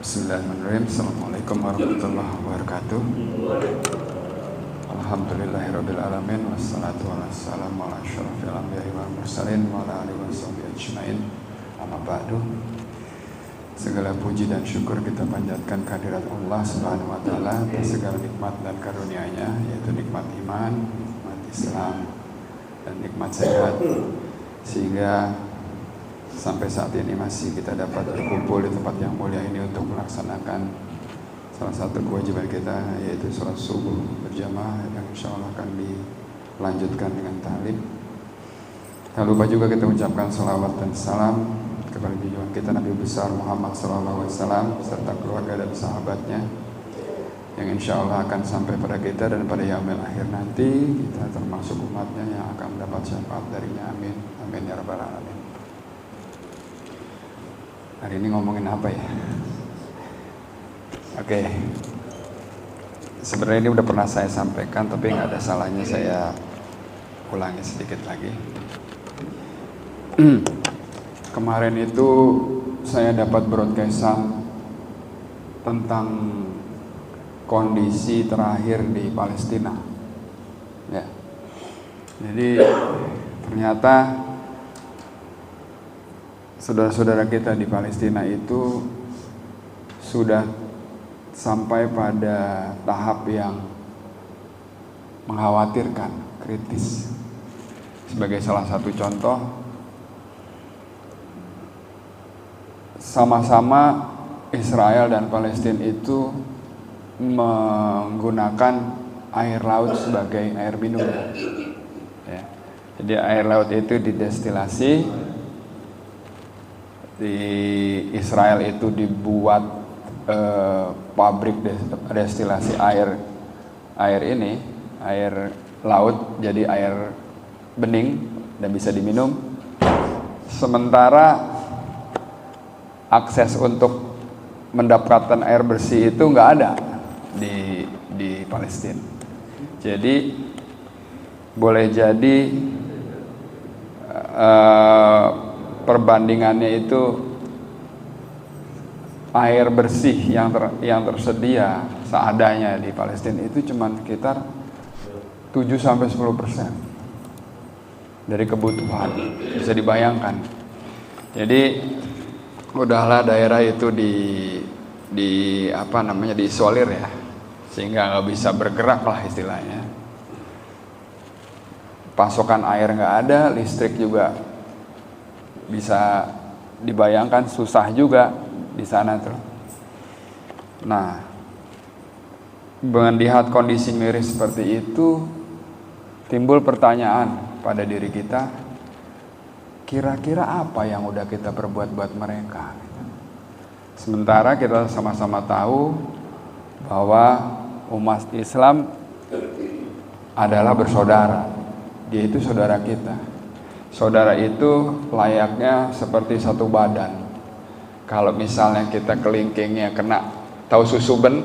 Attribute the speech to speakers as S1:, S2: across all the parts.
S1: Bismillahirrahmanirrahim. Assalamualaikum warahmatullahi wabarakatuh. Alhamdulillahirrabbilalamin. Wassalatu wassalamu ala asyrafil anbiya'i wal mursalin wa ala alihi washabihi ajmain. Amma ba'du. Segala puji dan syukur kita panjatkan kehadirat Allah Subhanahu wa taala atas segala nikmat dan karunia-Nya, yaitu nikmat iman, nikmat Islam, dan nikmat sehat, sehingga sampai saat ini masih kita dapat berkumpul di tempat yang mulia ini untuk melaksanakan salah satu kewajiban kita, yaitu sholat subuh berjamaah yang insya Allah akan dilanjutkan dengan ta'lim. Tak lupa juga kita ucapkan salawat dan salam kepada junjungan kita Nabi besar Muhammad SAW serta keluarga dan sahabatnya yang insya Allah akan sampai pada kita dan pada yaumil akhir nanti kita termasuk umatnya yang akan mendapat syafaat darinya. Amin, amin ya rabbal alamin. Hari ini ngomongin apa ya? Oke. Sebenarnya ini udah pernah saya sampaikan, tapi nggak ada salahnya saya ulangi sedikit lagi. Kemarin itu saya dapat broadcastan tentang kondisi terakhir di Palestina. Ya. Jadi ternyata saudara-saudara kita di Palestina itu sudah sampai pada tahap yang mengkhawatirkan, kritis. Sebagai salah satu contoh, sama-sama Israel dan Palestina itu menggunakan air laut sebagai air minum. Ya. Jadi air laut itu didestilasi. Di Israel itu dibuat pabrik destilasi air laut jadi air bening dan bisa diminum. Sementara akses untuk mendapatkan air bersih itu nggak ada di Palestina. Jadi boleh jadi perbandingannya itu air bersih yang tersedia seadanya di Palestina itu cuma sekitar 7-10% dari kebutuhan. Bisa dibayangkan. Jadi udahlah daerah itu diisolir ya, sehingga nggak bisa bergerak lah istilahnya. Pasokan air nggak ada, listrik juga bisa dibayangkan susah juga di sana tuh. Nah, melihat kondisi miris seperti itu, timbul pertanyaan pada diri kita, kira-kira apa yang udah kita perbuat buat mereka? Sementara kita sama-sama tahu bahwa umat Islam adalah bersaudara. Dia itu saudara kita. Saudara itu layaknya seperti satu badan. Kalau misalnya kita kelingkingnya kena tahu susuben,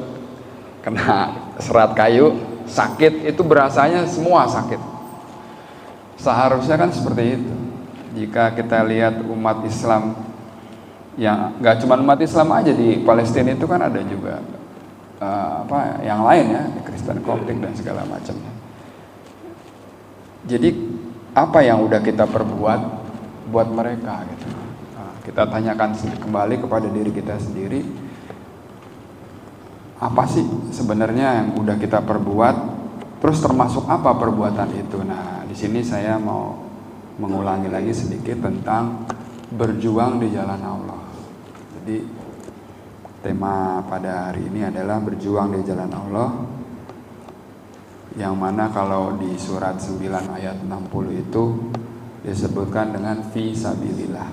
S1: kena serat kayu, sakit, itu berasanya semua sakit. Seharusnya kan seperti itu. Jika kita lihat umat Islam, yang nggak cuma umat Islam aja di Palestina itu kan ada juga yang lain ya, Kristen, Koptik dan segala macamnya. Jadi apa yang udah kita perbuat buat mereka gitu. Nah, kita tanyakan kembali kepada diri kita sendiri, apa sih sebenarnya yang udah kita perbuat, terus termasuk apa perbuatan itu. Nah, di sini saya mau mengulangi lagi sedikit tentang berjuang di jalan Allah. Jadi tema pada hari ini adalah berjuang di jalan Allah, yang mana kalau di surat 9 ayat 60 itu disebutkan dengan fisabilillah.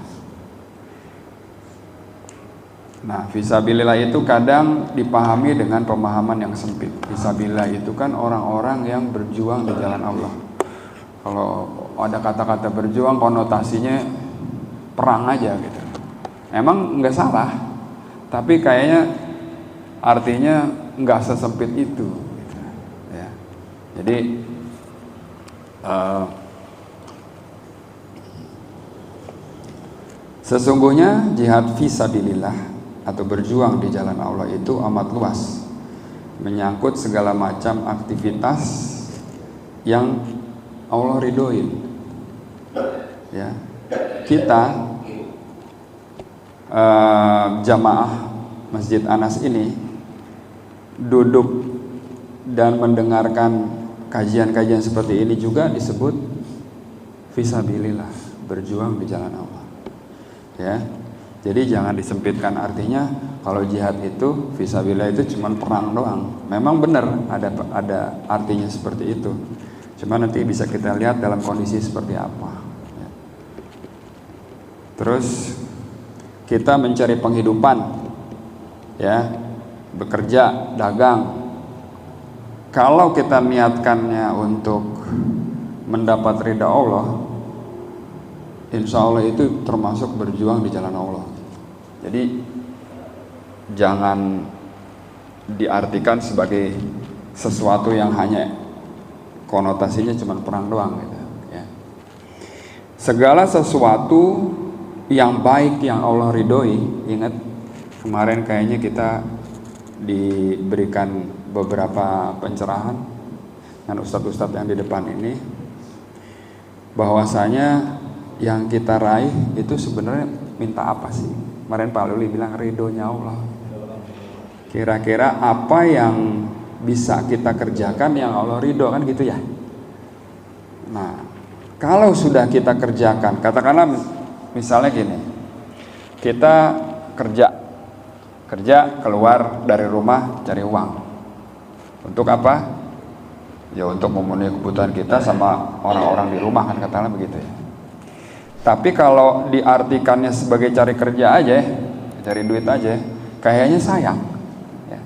S1: Nah, fisabilillah itu kadang dipahami dengan pemahaman yang sempit. Fisabilillah itu kan orang-orang yang berjuang di jalan Allah. Kalau ada kata-kata berjuang konotasinya perang aja gitu. Emang nggak salah, tapi kayaknya artinya nggak sesempit itu. Jadi sesungguhnya jihad fisabilillah atau berjuang di jalan Allah itu amat luas, menyangkut segala macam aktivitas yang Allah ridhoin. Ya, kita jamaah Masjid Anas ini duduk dan mendengarkan kajian-kajian seperti ini juga disebut fisabilillah, berjuang di jalan Allah. Ya, jadi jangan disempitkan artinya kalau jihad itu fisabilillah itu cuma perang doang. Memang benar ada artinya seperti itu. Cuma nanti bisa kita lihat dalam kondisi seperti apa. Ya. Terus kita mencari penghidupan, ya, bekerja, dagang. Kalau kita niatkannya untuk mendapat ridha Allah, insya Allah itu termasuk berjuang di jalan Allah. Jadi jangan diartikan sebagai sesuatu yang hanya konotasinya cuma perang doang gitu, ya. Segala sesuatu yang baik yang Allah ridhoi, ingat kemarin kayaknya kita diberikan beberapa pencerahan dengan ustadz-ustadz yang di depan ini, bahwasanya yang kita raih itu sebenarnya minta apa sih? Kemarin Pak Luli bilang ridhonya Allah. Kira-kira apa yang bisa kita kerjakan yang Allah ridho, kan gitu ya. Nah, kalau sudah kita kerjakan, katakanlah misalnya gini, kita kerja keluar dari rumah cari uang. Untuk apa? Ya untuk memenuhi kebutuhan kita sama orang-orang di rumah, kan katakanlah begitu ya. Tapi kalau diartikannya sebagai cari kerja aja, cari duit aja, kayaknya sayang. Ya.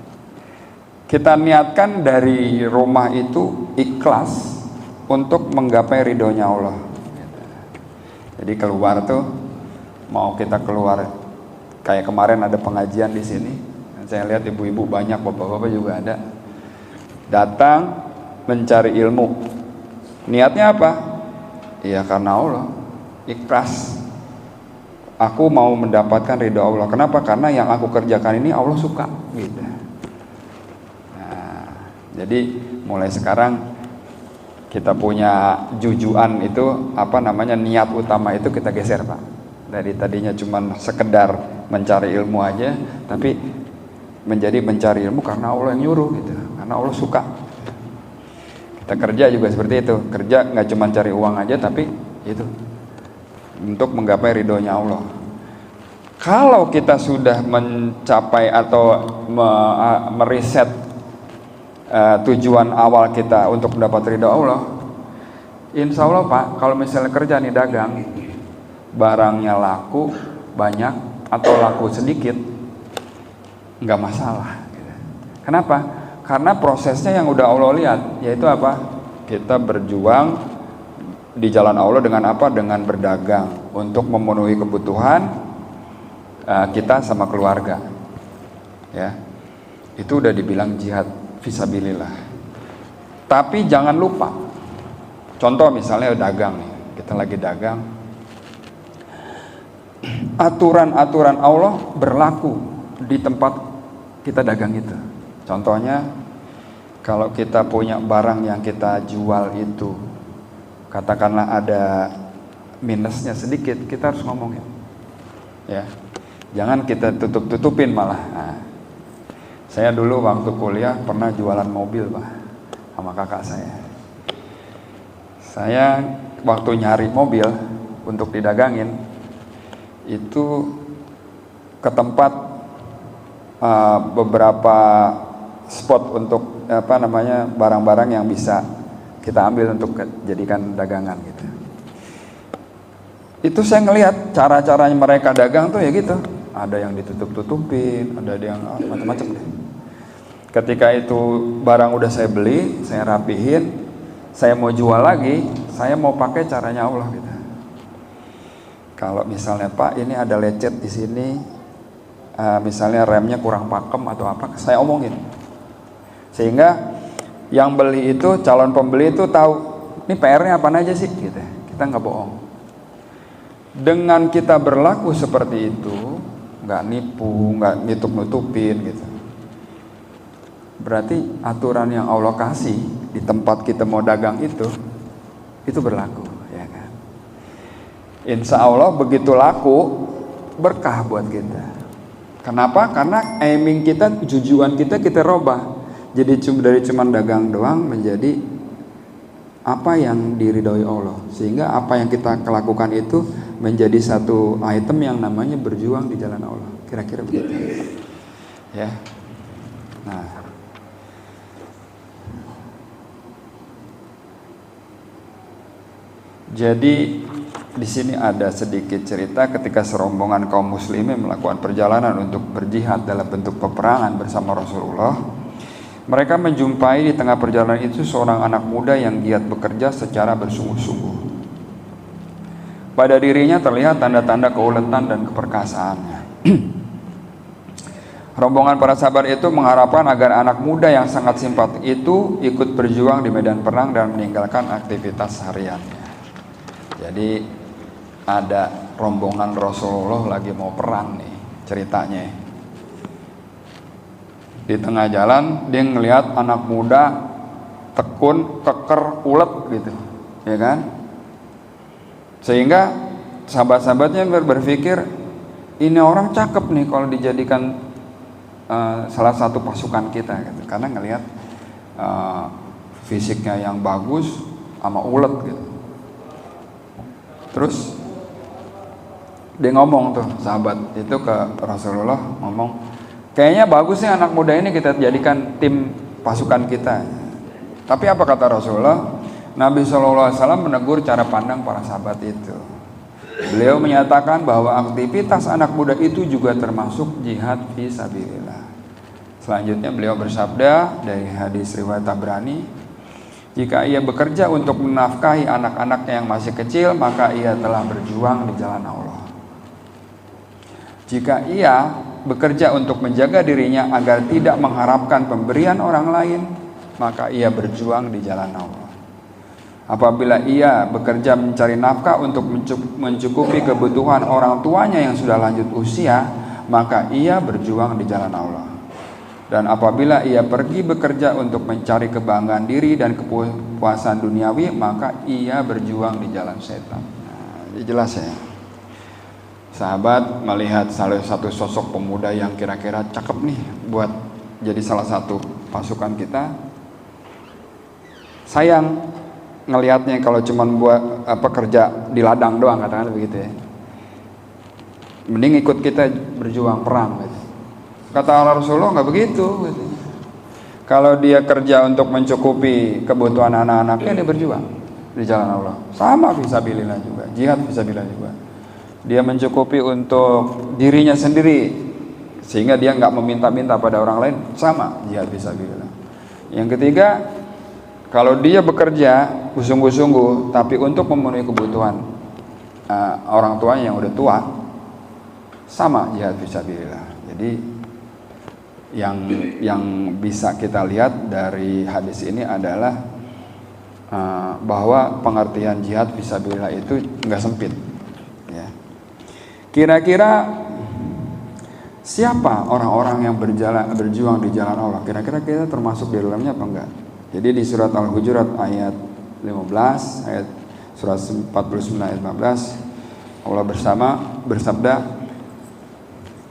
S1: Kita niatkan dari rumah itu ikhlas untuk menggapai ridhonya Allah. Jadi keluar tuh, mau kita keluar kayak kemarin ada pengajian di sini, saya lihat ibu-ibu banyak, bapak-bapak juga ada, datang mencari ilmu. Niatnya apa? Iya karena Allah, ikhlas. Aku mau mendapatkan ridho Allah. Kenapa? Karena yang aku kerjakan ini Allah suka. Gitu. Nah, jadi mulai sekarang kita punya jujuan itu niat utama itu kita geser, Pak. Dari tadinya cuma sekedar mencari ilmu aja, tapi menjadi mencari ilmu karena Allah yang nyuruh gitu, karena Allah suka. Kita kerja juga seperti itu, kerja nggak cuma cari uang aja, tapi itu untuk menggapai ridhonya Allah. Kalau kita sudah mencapai atau meriset tujuan awal kita untuk mendapat ridho Allah, insya Allah Pak, kalau misalnya kerja nih dagang, barangnya laku banyak atau laku sedikit, nggak masalah. Kenapa? Karena prosesnya yang udah Allah lihat, yaitu apa? Kita berjuang di jalan Allah dengan apa? Dengan berdagang untuk memenuhi kebutuhan kita sama keluarga. Ya, itu udah dibilang jihad fisabilillah. Tapi jangan lupa, contoh misalnya dagang nih, kita lagi dagang, aturan-aturan Allah berlaku di tempat kita dagang itu. Contohnya, kalau kita punya barang yang kita jual itu, katakanlah ada minusnya sedikit, kita harus ngomongin, ya, jangan kita tutup-tutupin malah. Nah, saya dulu waktu kuliah pernah jualan mobil, Pak, sama kakak saya. Saya waktu nyari mobil untuk didagangin, itu ke tempat beberapa spot untuk barang-barang yang bisa kita ambil untuk jadikan dagangan gitu. Itu saya ngelihat cara-caranya mereka dagang tuh ya gitu. Ada yang ditutup-tutupin, ada yang macam-macam deh. Ketika itu barang udah saya beli, saya rapihin, saya mau jual lagi, saya mau pakai caranya Allah gitu. Kalau misalnya Pak ini ada lecet di sini, misalnya remnya kurang pakem atau apa, saya omongin. Sehingga yang beli itu, calon pembeli itu tahu, ini PR-nya apa aja sih gitu. Kita nggak bohong. Dengan kita berlaku seperti itu, nggak nipu, nggak nutup-nutupin gitu. Berarti aturan yang Allah kasih di tempat kita mau dagang itu berlaku, ya kan? Insya Allah begitu laku, berkah buat kita. Kenapa? Karena aiming kita, tujuan kita robah. Jadi dari cuman dagang doang menjadi apa yang diridhoi Allah. Sehingga apa yang kita lakukan itu menjadi satu item yang namanya berjuang di jalan Allah. Kira-kira begitu. Ya. Nah, jadi di sini ada sedikit cerita ketika serombongan kaum muslimin melakukan perjalanan untuk berjihad dalam bentuk peperangan bersama Rasulullah. Mereka menjumpai di tengah perjalanan itu seorang anak muda yang giat bekerja secara bersungguh-sungguh. Pada dirinya terlihat tanda-tanda keuletan dan keperkasaannya. Rombongan para sahabat itu mengharapkan agar anak muda yang sangat simpatik itu ikut berjuang di medan perang dan meninggalkan aktivitas hariannya. Jadi ada rombongan Rasulullah lagi mau perang nih ceritanya. Di tengah jalan dia ngelihat anak muda tekun, keker, ulet gitu, ya kan? Sehingga sahabat-sahabatnya berpikir ini orang cakep nih kalau dijadikan salah satu pasukan kita gitu. Karena ngelihat fisiknya yang bagus sama ulet gitu. Terus dia ngomong tuh sahabat itu ke Rasulullah, ngomong kayaknya bagus nih anak muda ini kita jadikan tim pasukan kita. Tapi apa kata Rasulullah? Nabi SAW menegur cara pandang para sahabat itu. Beliau menyatakan bahwa aktivitas anak muda itu juga termasuk jihad fi sabilillah. Selanjutnya beliau bersabda dari hadis riwayat Tabrani, jika ia bekerja untuk menafkahi anak-anak yang masih kecil, maka ia telah berjuang di jalan Allah. Jika ia bekerja untuk menjaga dirinya agar tidak mengharapkan pemberian orang lain, maka ia berjuang di jalan Allah. Apabila ia bekerja mencari nafkah untuk mencukupi kebutuhan orang tuanya yang sudah lanjut usia, maka ia berjuang di jalan Allah. Dan apabila ia pergi bekerja untuk mencari kebanggaan diri dan kepuasan duniawi, maka ia berjuang di jalan setan. Nah, jelas ya. Sahabat melihat salah satu sosok pemuda yang kira-kira cakep nih buat jadi salah satu pasukan kita. Sayang ngelihatnya kalau cuman buat kerja di ladang doang, katakan begitu ya. Mending ikut kita berjuang perang gitu. Kata Rasulullah nggak begitu gitu. Kalau dia kerja untuk mencukupi kebutuhan anak-anaknya, dia berjuang di jalan Allah. Sama fisabilillah juga, jihad fisabilillah juga. Dia mencukupi untuk dirinya sendiri sehingga dia nggak meminta-minta pada orang lain, sama jihad fisabilillah. Yang ketiga, kalau dia bekerja sungguh-sungguh tapi untuk memenuhi kebutuhan orang tuanya yang udah tua, sama jihad fisabilillah. Jadi yang bisa kita lihat dari hadis ini adalah bahwa pengertian jihad fisabilillah itu nggak sempit. Ya. Kira-kira siapa orang-orang yang berjuang di jalan Allah? Kira-kira kita termasuk di dalamnya apa enggak? Jadi di surat Al-Hujurat ayat 15, ayat surat 49 ayat 15, Allah bersabda,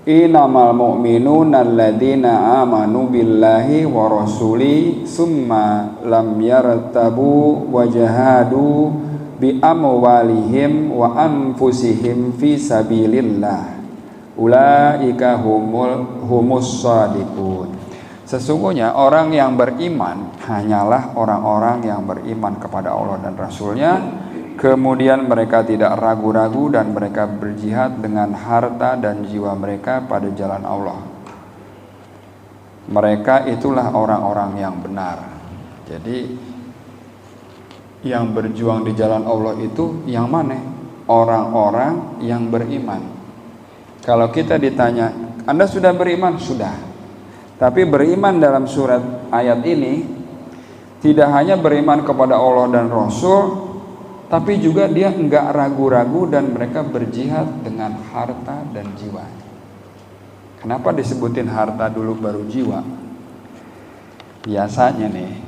S1: innamal mu'minuna alladzina amanu billahi wa rasuli summa lam yartabu wa jahadu bi amwalihim wa anfusihim fi sabilillah ulaika humus shadiqun. Sesungguhnya orang yang beriman hanyalah orang-orang yang beriman kepada Allah dan Rasulnya, kemudian mereka tidak ragu-ragu dan mereka berjihad dengan harta dan jiwa mereka pada jalan Allah. Mereka itulah orang-orang yang benar. Jadi yang berjuang di jalan Allah itu yang mana? Orang-orang yang beriman. Kalau kita ditanya, Anda sudah beriman? Sudah. Tapi beriman dalam surat ayat ini tidak hanya beriman kepada Allah dan Rasul, tapi juga dia enggak ragu-ragu dan mereka berjihad dengan harta dan jiwa. Kenapa disebutin harta dulu baru jiwa? Biasanya nih,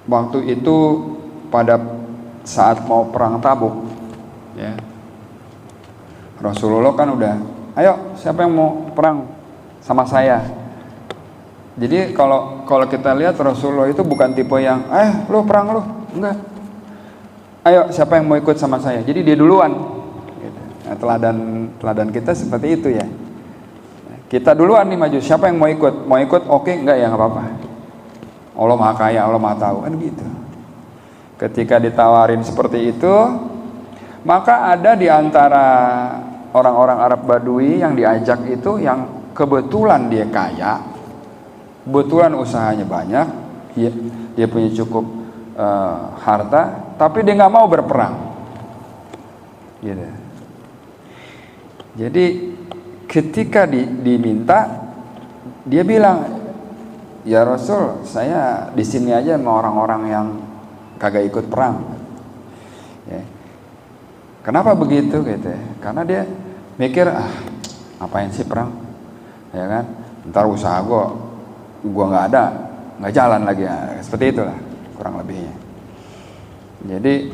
S1: waktu itu pada saat mau perang Tabuk, ya, Rasulullah kan udah, ayo siapa yang mau perang sama saya? Jadi kalau kita lihat Rasulullah itu bukan tipe yang, lu perang lu, enggak. Ayo siapa yang mau ikut sama saya? Jadi dia duluan. Gitu. Nah, teladan kita seperti itu ya. Kita duluan nih maju. Siapa yang mau ikut? Mau ikut? Oke, enggak ya, nggak apa-apa. Allah Maha Kaya, Allah Maha Tahu kan gitu. Ketika ditawarin seperti itu, maka ada di antara orang-orang Arab Badui yang diajak itu yang kebetulan dia kaya, kebetulan usahanya banyak, dia punya cukup harta, tapi dia nggak mau berperang. Gitu. Jadi ketika diminta, dia bilang, ya Rasul, saya di sini aja sama orang-orang yang kagak ikut perang. Ya. Kenapa begitu gitu ya? Karena dia mikir, ngapain sih perang? Ya kan? Ntar usaha gua nggak jalan lagi. Ya, seperti itulah kurang lebihnya. Jadi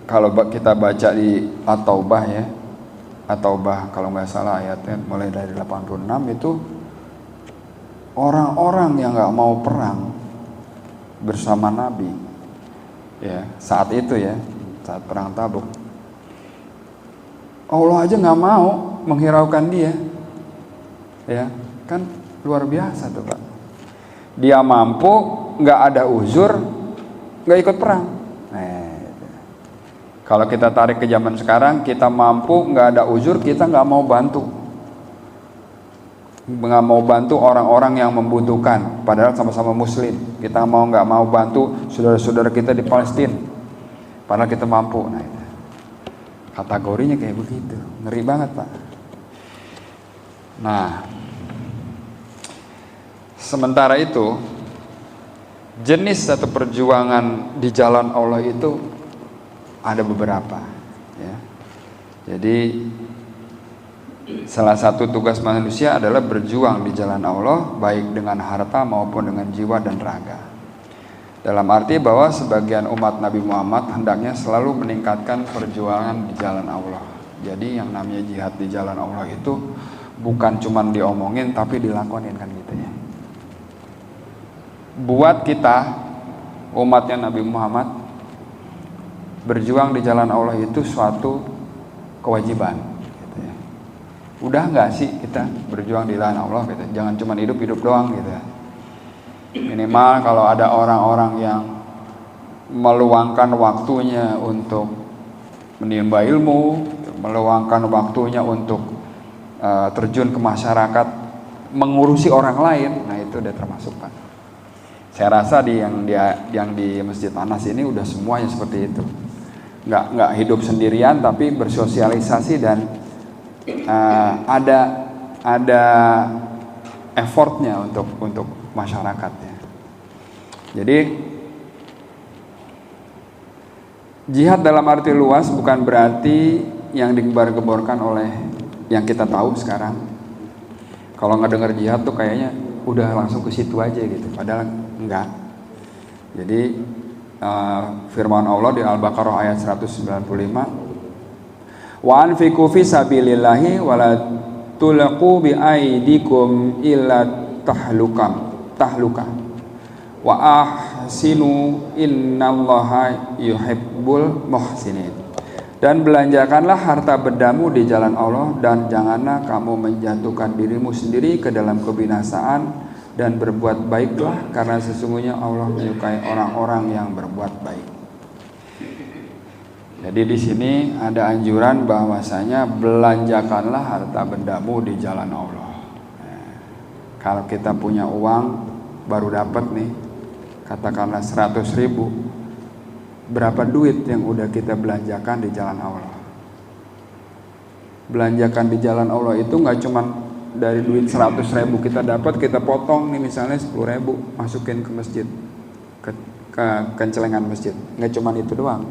S1: kalau kita baca di At-Taubah ya, At-Taubah kalau nggak salah ayatnya mulai dari 86 itu orang-orang yang nggak mau perang bersama Nabi ya saat itu ya, saat perang Tabuk, Allah aja nggak mau menghiraukan dia ya kan, luar biasa tuh Pak. Dia mampu, nggak ada uzur, nggak ikut perang. Kalau kita tarik ke zaman sekarang, kita mampu, nggak ada uzur, kita nggak mau bantu orang-orang yang membutuhkan, padahal sama-sama Muslim. Kita nggak mau bantu saudara-saudara kita di Palestina, padahal kita mampu. Nah, itu kategorinya kayak begitu, ngeri banget Pak. Nah, sementara itu jenis atau perjuangan di jalan Allah itu ada beberapa ya. Jadi salah satu tugas manusia adalah berjuang di jalan Allah, baik dengan harta maupun dengan jiwa dan raga. Dalam arti bahwa sebagian umat Nabi Muhammad hendaknya selalu meningkatkan perjuangan di jalan Allah. Jadi yang namanya jihad di jalan Allah itu bukan cuma diomongin tapi dilakonin kan gitu ya. Buat kita umatnya Nabi Muhammad, berjuang di jalan Allah itu suatu kewajiban gitu ya. Udah nggak sih kita berjuang di jalan Allah gitu, jangan cuma hidup doang gitu ya. Minimal kalau ada orang-orang yang meluangkan waktunya untuk menimba ilmu, meluangkan waktunya untuk terjun ke masyarakat, mengurusi orang lain, nah itu udah termasuk Pak. Saya rasa yang di Masjid Anas ini udah semuanya seperti itu. Nggak hidup sendirian tapi bersosialisasi dan ada effortnya untuk masyarakatnya. Jadi jihad dalam arti luas bukan berarti yang digembar-gemborkan oleh yang kita tahu sekarang. Kalau ngedenger jihad tuh kayaknya udah langsung ke situ aja gitu, padahal enggak. Jadi firman Allah di Al-Baqarah ayat 195, wa anfiqu fi sabilillahi wa la tulqu bi aidikum illa tahluka wa ahsinu innallaha yuhibbul muhsinin. Dan belanjakanlah harta bedamu di jalan Allah, dan janganlah kamu menjatuhkan dirimu sendiri ke dalam kebinasaan, dan berbuat baiklah karena sesungguhnya Allah menyukai orang-orang yang berbuat baik. Jadi di sini ada anjuran bahwasanya belanjakanlah harta bendamu di jalan Allah. Kalau kita punya uang baru dapat nih, katakanlah 100.000, berapa duit yang udah kita belanjakan di jalan Allah? Belanjakan di jalan Allah itu nggak cuma dari duit 100.000 kita dapat, kita potong nih misalnya 10.000 masukin ke masjid, ke kencelengan masjid, nggak cuma itu doang.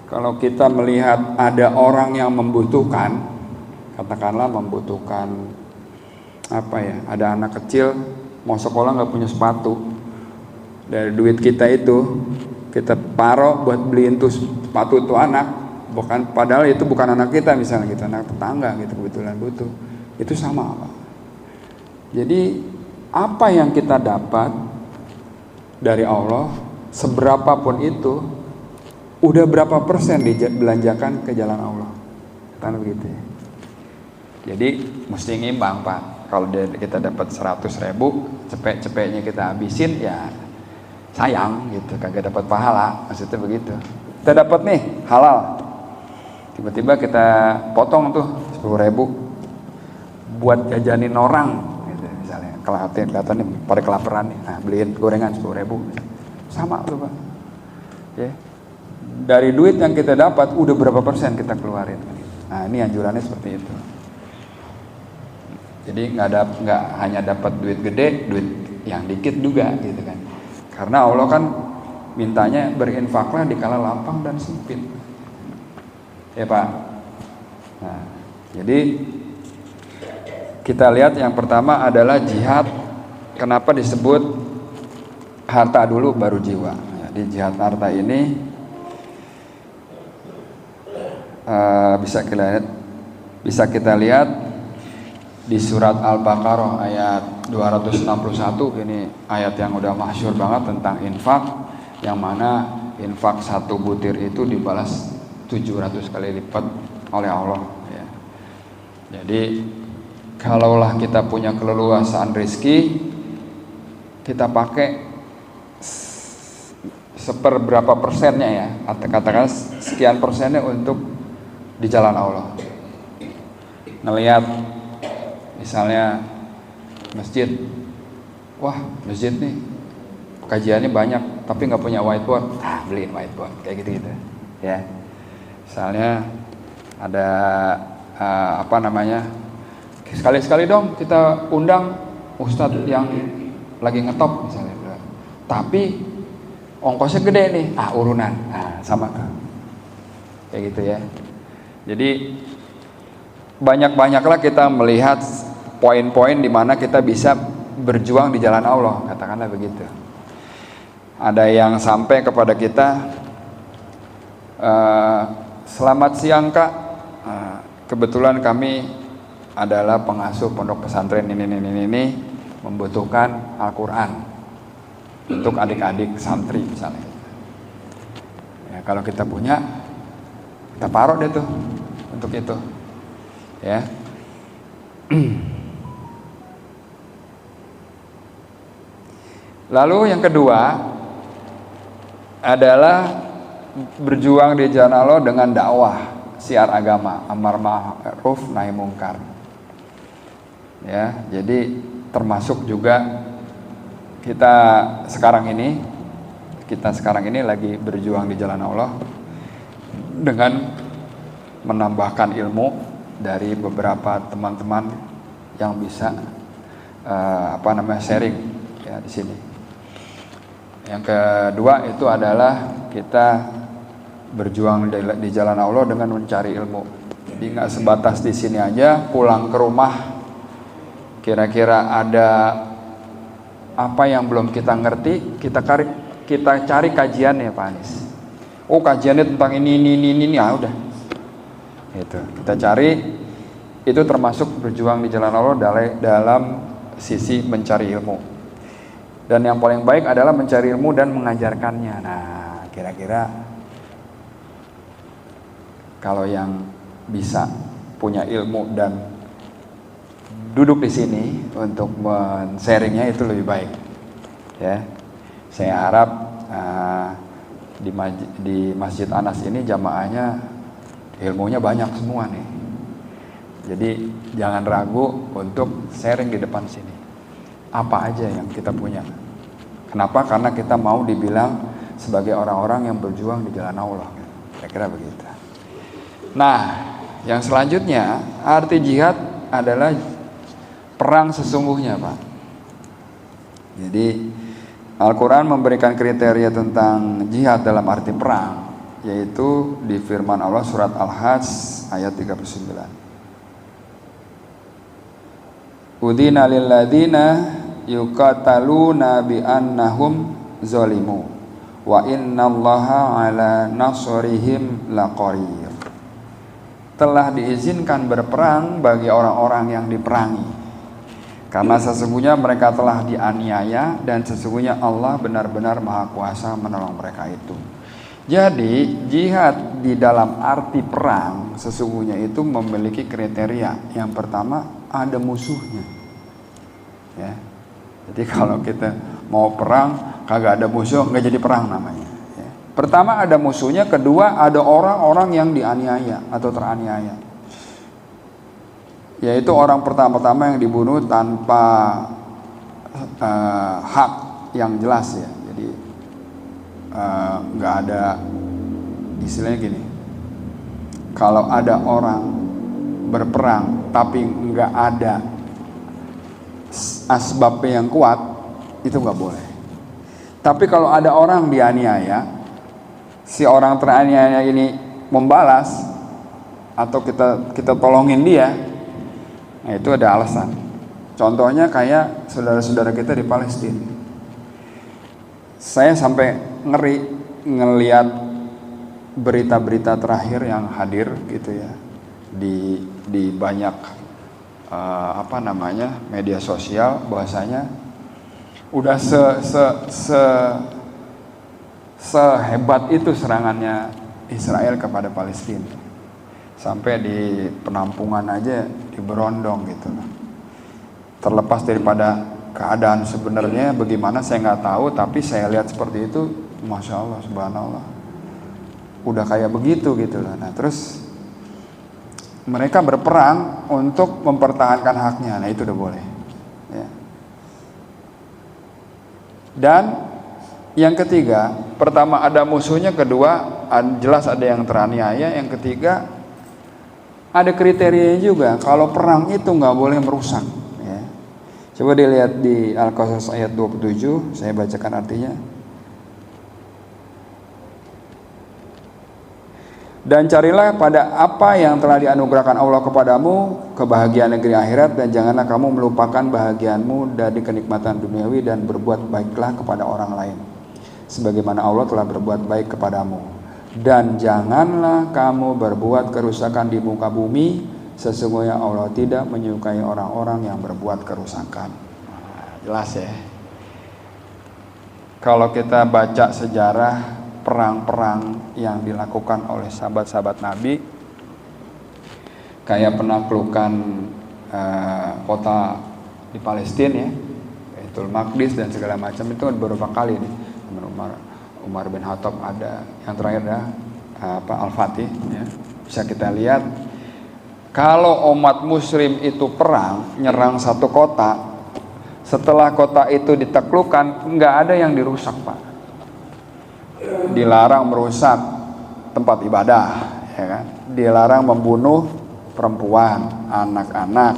S1: Kalau kita melihat ada orang yang membutuhkan katakanlah membutuhkan apa ya, ada anak kecil mau sekolah nggak punya sepatu, dari duit kita itu kita taruh buat beliin tuh sepatu tuh anak, bukan padahal itu bukan anak kita, misalnya kita anak tetangga gitu kebetulan butuh, itu sama Pak. Jadi apa yang kita dapat dari Allah, seberapapun itu, udah berapa persen dibelanjakan ke jalan Allah, kan begitu ya. Jadi mesti ngimbang Pak. Kalau kita dapat 100.000, cepet-cepetnya kita habisin, ya sayang gitu, kagak dapat pahala, maksudnya begitu. Kita dapat nih halal, tiba-tiba kita potong tuh 10.000 buat jajanin orang, gitu, misalnya kelihatan nih pada kelaparan nih, nah beliin gorengan 10.000, sama tuh Pak. Ya. Dari duit yang kita dapat, udah berapa persen kita keluarin? Nah ini anjurannya seperti itu. Jadi nggak hanya dapat duit gede, duit yang dikit juga gitu kan. Karena Allah kan mintanya berinfaklah di kala lapang dan sempit. Ya Pak. Nah, jadi kita lihat yang pertama adalah jihad. Kenapa disebut harta dulu baru jiwa? Jadi jihad harta ini bisa kita lihat di surat Al-Baqarah ayat 261. Ini ayat yang udah masyhur banget tentang infak, yang mana infak 1 butir itu dibalas 700 kali lipat oleh Allah ya. Jadi kalaulah kita punya keleluasaan rezeki, kita pakai seperberapa persennya ya, katakan sekian persennya untuk di jalan Allah. Ngelihat misalnya masjid, wah masjid nih kajiannya banyak tapi nggak punya whiteboard, beliin whiteboard, kayak gitu ya. Misalnya ada sekali-sekali dong kita undang ustadz yang lagi ngetop misalnya, tapi ongkosnya gede nih, urunan, sama kayak gitu ya. Jadi banyak-banyaklah kita melihat poin-poin di mana kita bisa berjuang di jalan Allah, katakanlah begitu. Ada yang sampai kepada kita, selamat siang Kak, kebetulan kami adalah pengasuh pondok pesantren ini membutuhkan Al-Quran untuk adik-adik santri misalnya. Ya, kalau kita punya, kita taruh deh tuh untuk itu, ya. Lalu yang kedua adalah berjuang di jalan Allah dengan dakwah, syiar agama, amar ma'ruf nahi mungkar. Ya, jadi termasuk juga kita sekarang ini lagi berjuang di jalan Allah dengan menambahkan ilmu dari beberapa teman-teman yang bisa sharing ya di sini. Yang kedua itu adalah kita berjuang di jalan Allah dengan mencari ilmu. Jadi nggak sebatas di sini aja, pulang ke rumah kira-kira ada apa yang belum kita ngerti, kita cari kajiannya Pak Anies. Oh kajiannya tentang ini ya udah. Itu kita cari, itu termasuk berjuang di jalan Allah dalam sisi mencari ilmu. Dan yang paling baik adalah mencari ilmu dan mengajarkannya. Nah, kira-kira kalau yang bisa punya ilmu dan duduk di sini untuk men-sharingnya itu lebih baik. Ya, saya harap di Masjid Anas ini jamaahnya ilmunya banyak semua nih. Jadi jangan ragu untuk sharing di depan sini. Apa aja yang kita punya. Kenapa? Karena kita mau dibilang sebagai orang-orang yang berjuang di jalan Allah. Kira-kira begitu. Nah, yang selanjutnya arti jihad adalah perang sesungguhnya, Pak. Jadi Al-Quran memberikan kriteria tentang jihad dalam arti perang, yaitu di firman Allah surat Al-Hajj ayat 39. Udzina lil ladzina yuqataluna bi annahum zalimu wa innallaha ala nasrihim laqadir. Telah diizinkan berperang bagi orang-orang yang diperangi, karena sesungguhnya mereka telah dianiaya dan sesungguhnya Allah benar-benar maha kuasa menolong mereka itu. Jadi jihad di dalam arti perang sesungguhnya itu memiliki kriteria. Yang pertama, ada musuhnya. Ya. Jadi kalau kita mau perang kagak ada musuh, nggak jadi perang namanya. Ya. Pertama ada musuhnya, kedua ada orang-orang yang dianiaya atau teraniaya. Yaitu orang pertama-tama yang dibunuh tanpa hak yang jelas ya. Jadi nggak ada, istilahnya gini, kalau ada orang berperang tapi nggak ada asbabnya yang kuat, itu nggak boleh. Tapi kalau ada orang dianiaya, si orang teraniaya ini membalas atau kita tolongin dia, nah itu ada alasan. Contohnya kayak saudara-saudara kita di Palestina. Saya sampai ngeri ngelihat berita-berita terakhir yang hadir gitu ya di banyak media sosial, bahwasanya udah sehebat itu serangannya Israel kepada Palestina, sampai di penampungan aja diberondong gitu. Terlepas daripada keadaan sebenarnya bagaimana saya nggak tahu, tapi saya lihat seperti itu, masya Allah, subhanallah, udah kayak begitu gitu loh. Nah terus mereka berperang untuk mempertahankan haknya, nah itu udah boleh. Ya. Dan yang ketiga, pertama ada musuhnya, kedua jelas ada yang teraniaya, yang ketiga ada kriterianya juga. Kalau perang itu nggak boleh merusak. Coba dilihat di Al-Qasas ayat 27, saya bacakan artinya. Dan carilah pada apa yang telah dianugerahkan Allah kepadamu, kebahagiaan negeri akhirat, dan janganlah kamu melupakan bahagianmu dari kenikmatan duniawi, dan berbuat baiklah kepada orang lain sebagaimana Allah telah berbuat baik kepadamu. Dan janganlah kamu berbuat kerusakan di muka bumi, sesungguhnya Allah tidak menyukai orang-orang yang berbuat kerusakan. Jelas ya. Kalau kita baca sejarah perang-perang yang dilakukan oleh sahabat-sahabat Nabi, kayak penaklukan kota di Palestina ya, Baitul Maqdis dan segala macam, itu beberapa kali nih. Umar bin Khattab ada, yang terakhir ya Al-Fatih ya. Bisa kita lihat, kalau umat muslim itu perang, nyerang satu kota, setelah kota itu ditaklukkan, nggak ada yang dirusak Pak. Dilarang merusak tempat ibadah, ya kan? Dilarang membunuh perempuan, anak-anak,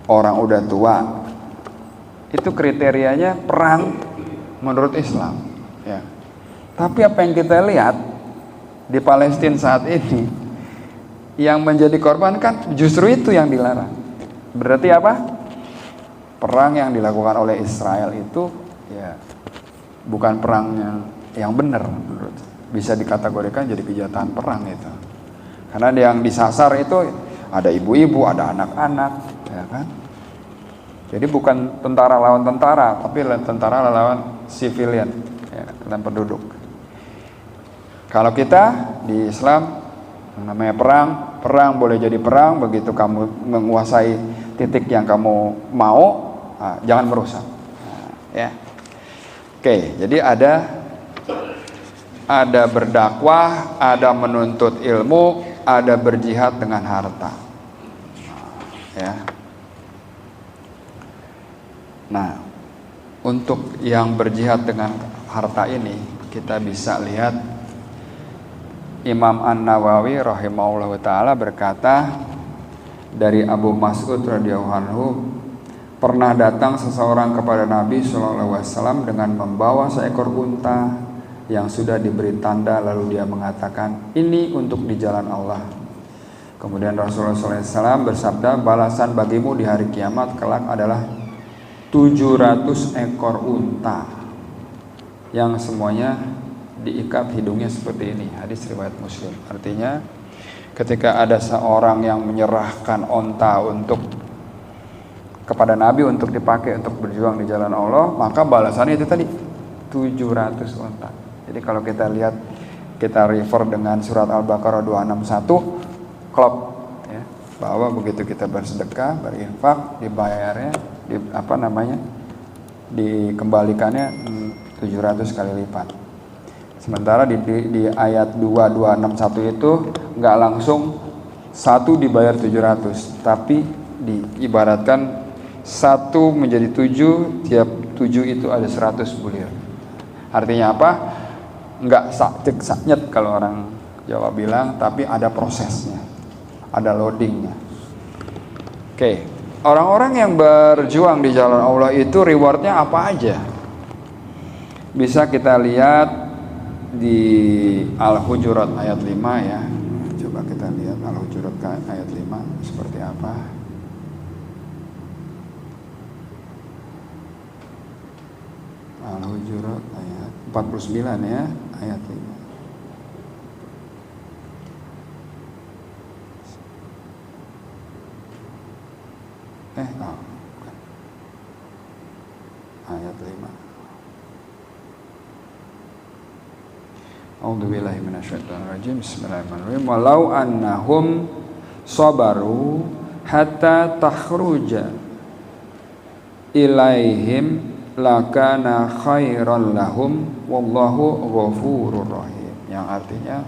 S1: orang udah tua. Itu kriterianya perang menurut Islam. Ya. Tapi apa yang kita lihat di Palestina saat ini, yang menjadi korban kan justru itu yang dilarang. Berarti apa? Perang yang dilakukan oleh Israel itu ya bukan perang yang benar, menurut. Bisa dikategorikan jadi kejahatan perang itu. Karena yang disasar itu ada ibu-ibu, ada anak-anak, ya kan? Jadi bukan tentara lawan tentara, tapi tentara lawan civilian, ya, dan penduduk. Kalau kita di Islam namanya perang boleh jadi perang begitu kamu menguasai titik yang kamu mau, jangan merusak. Ya. Oke, jadi ada berdakwah, ada menuntut ilmu, ada berjihad dengan harta. Ya. Nah, untuk yang berjihad dengan harta ini kita bisa lihat Imam An-Nawawi rahimahullah ta'ala berkata dari Abu Mas'ud radhiyallahu anhu, pernah datang seseorang kepada Nabi SAW dengan membawa seekor unta yang sudah diberi tanda, lalu dia mengatakan, ini untuk di jalan Allah. Kemudian Rasulullah SAW bersabda, balasan bagimu di hari kiamat kelak adalah 700 ekor unta yang semuanya diikat hidungnya seperti ini. Hadis riwayat Muslim. Artinya ketika ada seorang yang menyerahkan unta kepada Nabi untuk dipakai untuk berjuang di jalan Allah, maka balasannya itu tadi 700 unta. Jadi kalau kita lihat, kita refer dengan surat Al-Baqarah 261, klop ya, bahwa begitu kita bersedekah, berinfak, dibayarnya dikembalikannya 700 kali lipat. Sementara di ayat 2261 itu nggak langsung satu dibayar 700, tapi diibaratkan satu menjadi 7, tiap 7 itu ada 100 bulir. Artinya apa? Nggak sak-cek sak-nyet kalau orang Jawa bilang, tapi ada prosesnya, ada loadingnya. Oke, orang-orang yang berjuang di jalan Allah itu rewardnya apa aja? Bisa kita lihat di Al-Hujurat ayat 5 ya. Coba kita lihat Al-Hujurat ayat 5 seperti apa. Al-Hujurat ayat 49 ya, ayat 5. Bukan. Ayat 5. A'udzubillahi minasyaitonirrajim. Bismillahirrahmanirrahim. Walau annahum sabaru hatta takhruja ilaihim lakana khairan lahum wallahu ghafurur rahim. Yang artinya,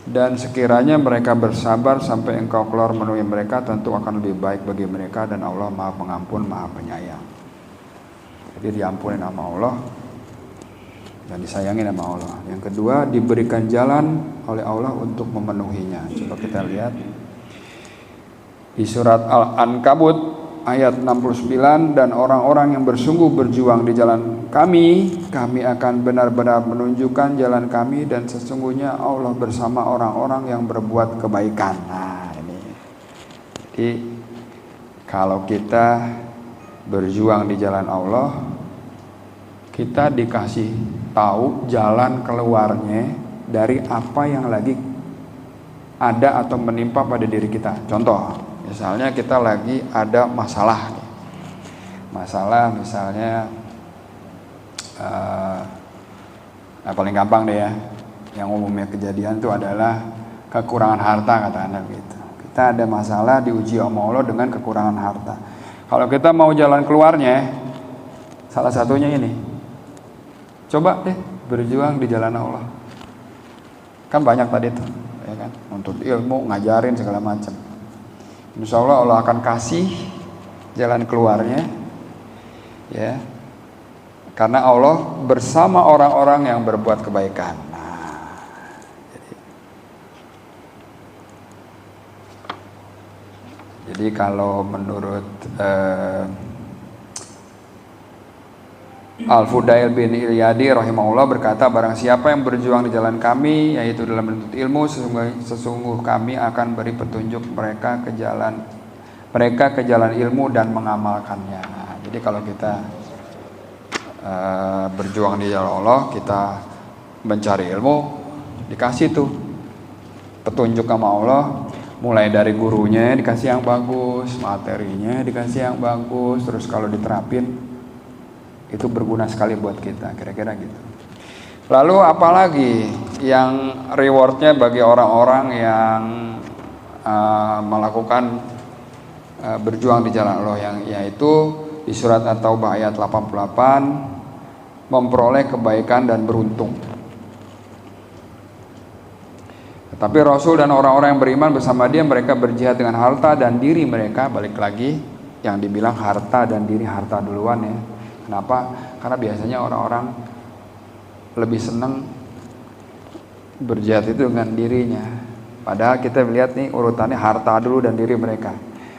S1: dan sekiranya mereka bersabar sampai engkau keluar menemui mereka, tentu akan lebih baik bagi mereka, dan Allah Maha Pengampun, Maha Penyayang. Jadi diampuni nama Allah dan disayangi nama Allah. Yang kedua, diberikan jalan oleh Allah untuk memenuhinya. Coba kita lihat di surat Al-Ankabut ayat 69, dan orang-orang yang bersungguh berjuang di jalan kami akan benar-benar menunjukkan jalan kami, dan sesungguhnya Allah bersama orang-orang yang berbuat kebaikan. Nah ini, jadi kalau kita berjuang di jalan Allah, kita dikasih tahu jalan keluarnya dari apa yang lagi ada atau menimpa pada diri kita. Contoh, misalnya kita lagi ada masalah misalnya paling gampang deh ya, yang umumnya kejadian itu adalah kekurangan harta, katakanlah gitu. Kita ada masalah, diuji sama Allah dengan kekurangan harta. Kalau kita mau jalan keluarnya, salah satunya ini, coba deh berjuang di jalan Allah. Kan banyak tadi tuh, ya kan, untuk ilmu, ngajarin segala macam. Insya Allah Allah akan kasih jalan keluarnya, ya, karena Allah bersama orang-orang yang berbuat kebaikan. Nah, jadi kalau menurut Al-Fudail bin Ilyadi rahimahullah berkata, barang siapa yang berjuang di jalan kami, yaitu dalam menuntut ilmu, sesungguh kami akan beri petunjuk mereka ke jalan ilmu dan mengamalkannya. Nah, jadi kalau kita berjuang di jalan Allah, kita mencari ilmu, dikasih tuh petunjuk sama Allah, mulai dari gurunya dikasih yang bagus, materinya dikasih yang bagus, terus kalau diterapin itu berguna sekali buat kita, kira-kira gitu. Lalu apalagi yang rewardnya bagi orang-orang yang melakukan berjuang di jalan Allah, yang yaitu di surat At-Taubah ayat 88, memperoleh kebaikan dan beruntung. Tetapi Rasul dan orang-orang yang beriman bersama dia, mereka berjihad dengan harta dan diri mereka. Balik lagi yang dibilang harta dan diri, harta duluan ya. Kenapa? Karena biasanya orang-orang lebih senang berjihad itu dengan dirinya. Padahal kita melihat nih urutannya harta dulu dan diri mereka.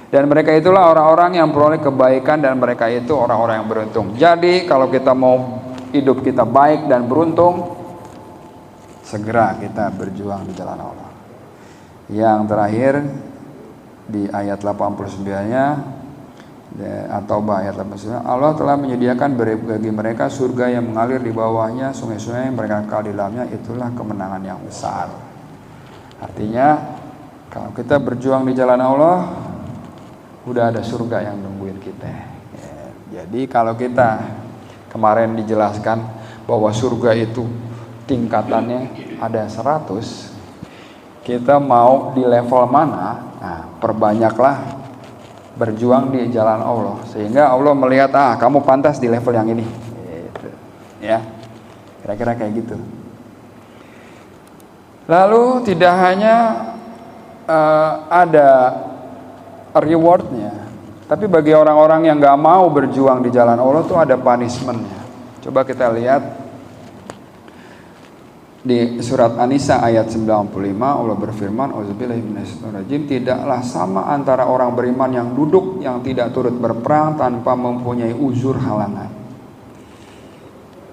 S1: Dan mereka itulah orang-orang yang memperoleh kebaikan, dan mereka itu orang-orang yang beruntung. Jadi kalau kita mau hidup kita baik dan beruntung, segera kita berjuang di jalan Allah. Yang terakhir di ayat 89-nya atau ayat 89, Allah telah menyediakan bagi mereka surga yang mengalir di bawahnya sungai-sungai yang mereka kekal di dalamnya, itulah kemenangan yang besar. Artinya kalau kita berjuang di jalan Allah, udah ada surga yang nungguin kita. Jadi kalau kita kemarin dijelaskan bahwa surga itu tingkatannya ada 100, kita mau di level mana? Nah, perbanyaklah berjuang di jalan Allah, sehingga Allah melihat kamu pantas di level yang ini, gitu. Ya, kira-kira kayak gitu. Lalu tidak hanya ada rewardnya, tapi bagi orang-orang yang nggak mau berjuang di jalan Allah tuh ada punishmentnya. Coba kita lihat di surat An-Nisa ayat 95, Allah berfirman, auzubillahi minasyaitonirrajim, tidaklah sama antara orang beriman yang duduk yang tidak turut berperang tanpa mempunyai uzur halangan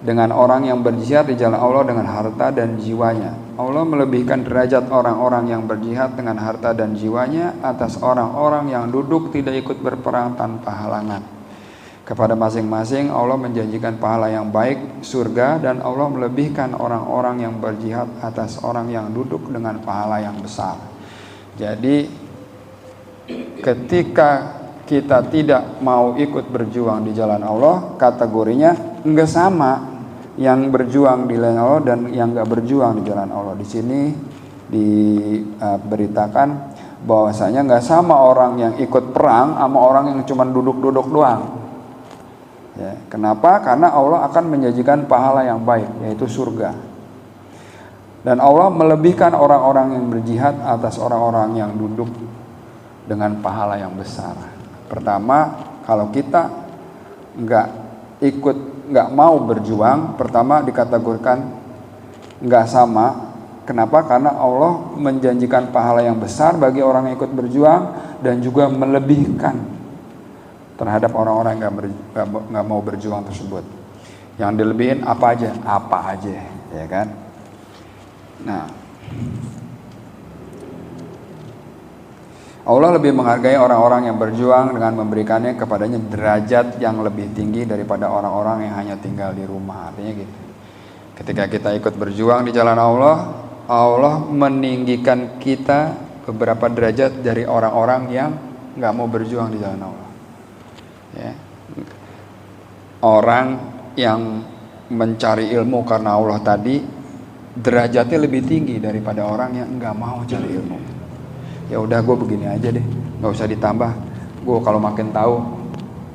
S1: dengan orang yang berjihad di jalan Allah dengan harta dan jiwanya. Allah melebihkan derajat orang-orang yang berjihad dengan harta dan jiwanya atas orang-orang yang duduk tidak ikut berperang tanpa halangan. Kepada masing-masing Allah menjanjikan pahala yang baik, surga, dan Allah melebihkan orang-orang yang berjihad atas orang yang duduk dengan pahala yang besar. Jadi ketika kita tidak mau ikut berjuang di jalan Allah, kategorinya enggak sama yang berjuang di jalan Allah dan yang enggak berjuang di jalan Allah. Di sini diberitakan bahwasanya enggak sama orang yang ikut perang sama orang yang cuma duduk-duduk doang. Ya, kenapa? Karena Allah akan menjanjikan pahala yang baik, yaitu surga. Dan Allah melebihkan orang-orang yang berjihad atas orang-orang yang duduk dengan pahala yang besar. Pertama, kalau kita nggak mau berjuang, pertama dikategorikan nggak sama. Kenapa? Karena Allah menjanjikan pahala yang besar bagi orang yang ikut berjuang dan juga melebihkan terhadap orang-orang yang nggak mau berjuang tersebut. Yang dilebihin apa aja, ya kan? Nah, Allah lebih menghargai orang-orang yang berjuang dengan memberikannya kepadanya derajat yang lebih tinggi daripada orang-orang yang hanya tinggal di rumah. Artinya gitu. Ketika kita ikut berjuang di jalan Allah, Allah meninggikan kita beberapa derajat dari orang-orang yang nggak mau berjuang di jalan Allah. Ya. Orang yang mencari ilmu karena Allah tadi derajatnya lebih tinggi daripada orang yang enggak mau cari ilmu. Ya udah, gue begini aja deh, nggak usah ditambah. Gue kalau makin tahu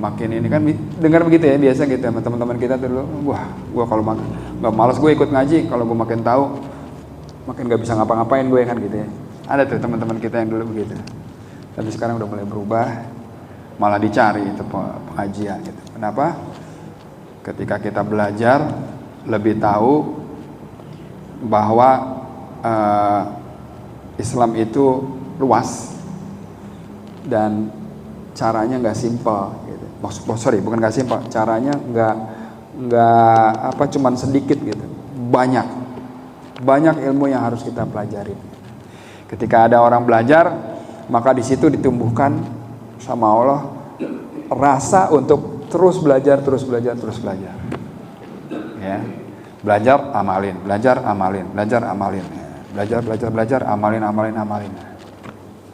S1: makin ini kan, dengar begitu ya, biasa gitu ya teman-teman kita tuh dulu. Wah, gue kalau makin nggak malas gue ikut ngaji, kalau gue makin tahu makin nggak bisa ngapa-ngapain gue kan gitu ya. Ada tuh teman-teman kita yang dulu begitu. Tapi sekarang udah mulai berubah. Malah dicari itu pengajian gitu. Kenapa? Ketika kita belajar lebih tahu bahwa Islam itu luas dan caranya nggak simpel gitu. Bukan nggak simpel, caranya nggak cuman sedikit gitu. Banyak ilmu yang harus kita pelajari. Ketika ada orang belajar, maka di situ ditumbuhkan sama Allah rasa untuk terus belajar. Ya. Belajar, amalin. Belajar, amalin.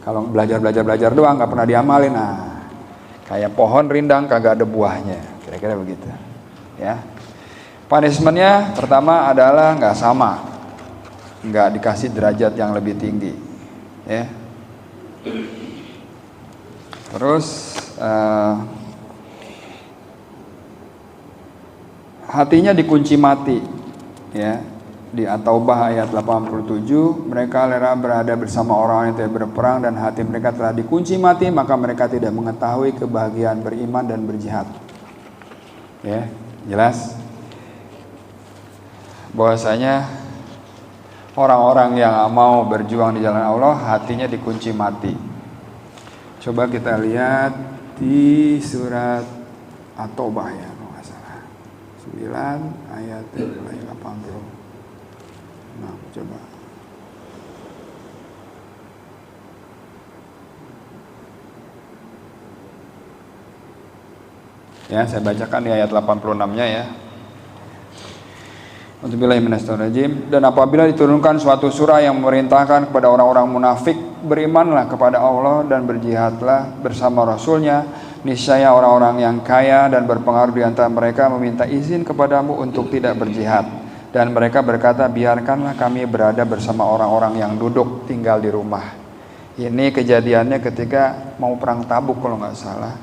S1: Kalau belajar doang nggak pernah diamalin, kayak pohon rindang kagak ada buahnya, kira-kira begitu. Ya. Punishmentnya pertama adalah nggak sama, nggak dikasih derajat yang lebih tinggi. Ya. Terus hatinya dikunci mati, ya. Di At-Taubah ayat 87, mereka rela berada bersama orang yang tidak berperang dan hati mereka telah dikunci mati, maka mereka tidak mengetahui kebahagiaan beriman dan berjihad. Ya, jelas bahwasanya orang-orang yang mau berjuang di jalan Allah hatinya dikunci mati. Coba kita lihat di surat At-Taubah ya, kalau nggak salah 9 ayat 80. Nah, coba Ya, saya bacakan di ayat 86-nya ya. A'udzubillahiminasyaitonirrajim. Dan apabila diturunkan suatu surah yang memerintahkan kepada orang-orang munafik, berimanlah kepada Allah dan berjihadlah bersama Rasulnya, niscaya orang-orang yang kaya dan berpengaruh di antara mereka meminta izin kepadamu untuk tidak berjihad. Dan mereka berkata, biarkanlah kami berada bersama orang-orang yang duduk tinggal di rumah. Ini kejadiannya ketika mau perang Tabuk kalau nggak salah.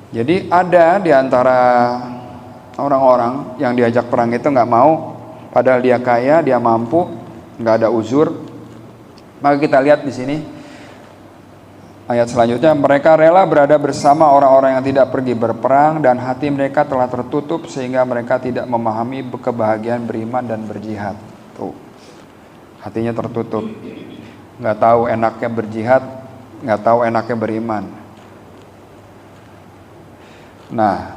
S1: Jadi ada di antara orang-orang yang diajak perang itu nggak mau, padahal dia kaya, dia mampu, nggak ada uzur. Maka kita lihat di sini ayat selanjutnya, mereka rela berada bersama orang-orang yang tidak pergi berperang dan hati mereka telah tertutup sehingga mereka tidak memahami kebahagiaan beriman dan berjihad. Tuh, hatinya tertutup, nggak tahu enaknya berjihad, nggak tahu enaknya beriman. Nah,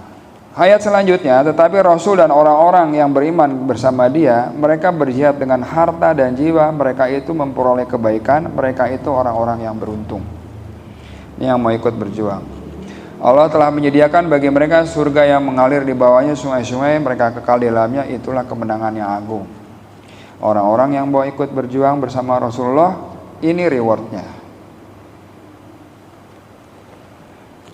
S1: ayat selanjutnya, tetapi Rasul dan orang-orang yang beriman bersama dia, mereka berjihad dengan harta dan jiwa, mereka itu memperoleh kebaikan, mereka itu orang-orang yang beruntung. Ini yang mau ikut berjuang. Allah telah menyediakan bagi mereka surga yang mengalir di bawahnya sungai-sungai, mereka kekal di dalamnya, itulah kemenangan yang agung. Orang-orang yang mau ikut berjuang bersama Rasulullah, ini rewardnya.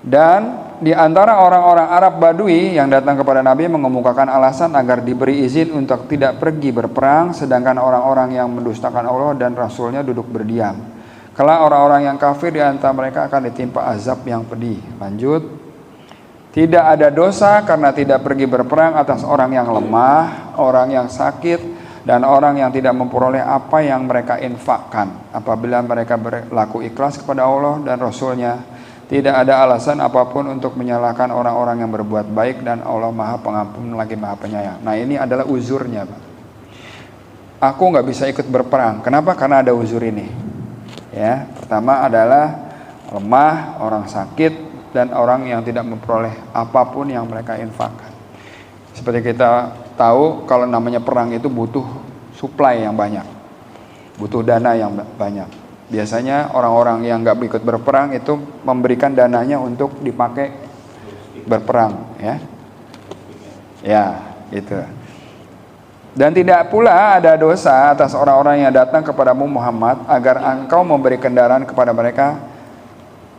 S1: Dan di antara orang-orang Arab Badui yang datang kepada Nabi mengemukakan alasan agar diberi izin untuk tidak pergi berperang, sedangkan orang-orang yang mendustakan Allah dan Rasulnya duduk berdiam. Kelak orang-orang yang kafir di antara mereka akan ditimpa azab yang pedih. Lanjut, tidak ada dosa karena tidak pergi berperang atas orang yang lemah, orang yang sakit, dan orang yang tidak memperoleh apa yang mereka infakkan. Apabila mereka berlaku ikhlas kepada Allah dan Rasulnya, tidak ada alasan apapun untuk menyalahkan orang-orang yang berbuat baik, dan Allah Maha Pengampun lagi Maha Penyayang. Nah, ini adalah uzurnya, Pak. Aku nggak bisa ikut berperang. Kenapa? Karena ada uzur ini. Ya, pertama adalah lemah, orang sakit, dan orang yang tidak memperoleh apapun yang mereka infakkan. Seperti kita tahu, kalau namanya perang itu butuh supply yang banyak, butuh dana yang banyak. Biasanya orang-orang yang nggak ikut berperang itu memberikan dananya untuk dipakai berperang, ya. Ya, itu. Dan tidak pula ada dosa atas orang-orang yang datang kepadamu Muhammad agar engkau memberi kendaraan kepada mereka,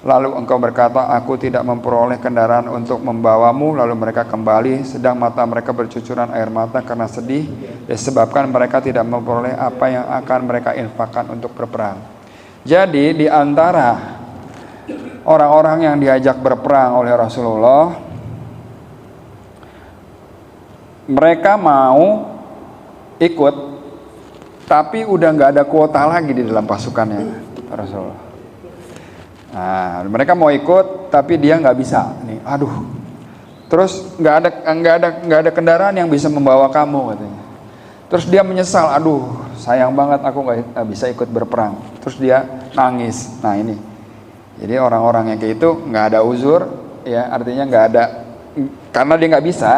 S1: lalu engkau berkata, aku tidak memperoleh kendaraan untuk membawamu, lalu mereka kembali sedang mata mereka bercucuran air mata karena sedih disebabkan mereka tidak memperoleh apa yang akan mereka infakkan untuk berperang. Jadi di antara orang-orang yang diajak berperang oleh Rasulullah, mereka mau ikut, tapi udah nggak ada kuota lagi di dalam pasukannya Rasulullah. Nah, mereka mau ikut, tapi dia nggak bisa. Nih, aduh. Terus nggak ada kendaraan yang bisa membawa kamu katanya. Terus dia menyesal, aduh sayang banget aku nggak bisa ikut berperang. Terus dia nangis. Nah ini, jadi orang-orang yang kayak itu nggak ada uzur, ya artinya nggak ada, karena dia nggak bisa,